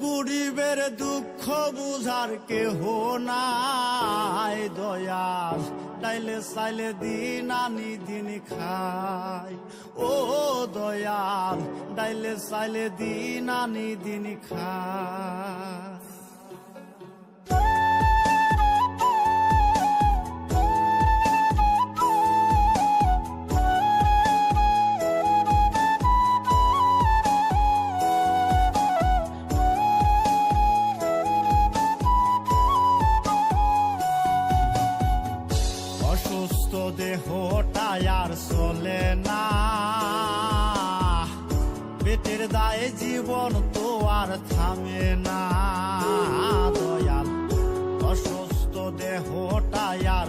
গরিবের দুঃখ বুঝার কেহ নাই দয়াল, ডাইলে চাইলে দিন আনি দিন খাই। ও দয়াল, ডাইলে চাইলে দিন আনি দিন খাই। অসুস্থ দেহটাই আর চলে না, পেটের দায়ে জীবন তো আর থামে না দয়াল। অসুস্থ দেহটাই আর